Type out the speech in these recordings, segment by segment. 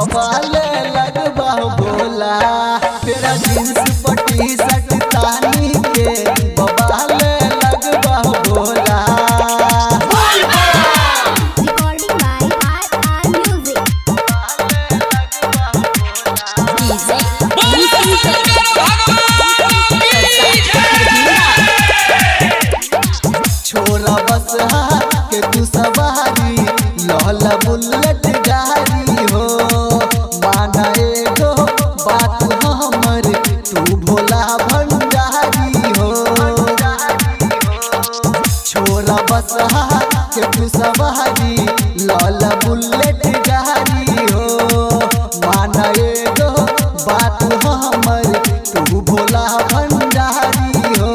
बबाले लगबा भोला तेरा जींस पटी शर्ट तानी के बबाले लगबा भोला। छोरा बस के तू सवारी लहला बुलेट गाड़ी हो माना एगो बात हमर तू भोला भंडारी हो। छोरा बस के तू सवारी लहला बुलेट गाड़ी हो माना एगो बात हमर तू भोला भंडारी हो।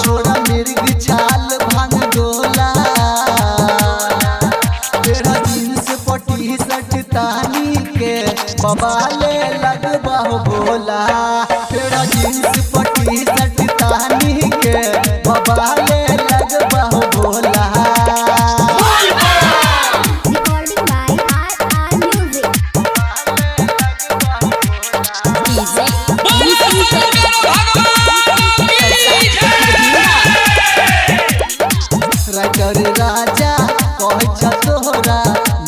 छोरा मिर्ग छाल भांग डोला तेरा जींस पटी शर्ट तानी के बबाले लगबा भोला तेरा जींस पटी शर्ट तानी के बबाले लगबा भोला। राइटर राजा कह तोहरा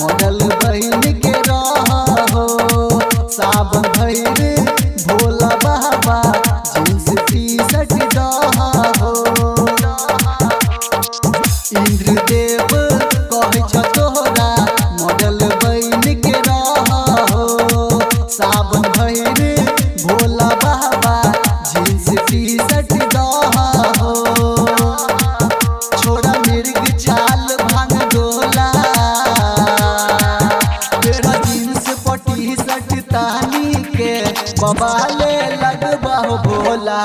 मॉडल बहन के रहो सावन भैर भोला बाबा जींस टी शर्ट दहो। इंद्रदेव कह तोहरा मॉडल बहन के रहो सावन भैर भोला बाबा जींस टी शर्ट दहो। छोरा मिर्ग छाल भांग डोला तेरा जींस पटी शर्ट तानी के बबाले लगबा भोला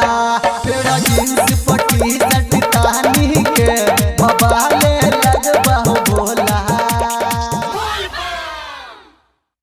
तेरा जींस पटी शर्ट तानी के बबाले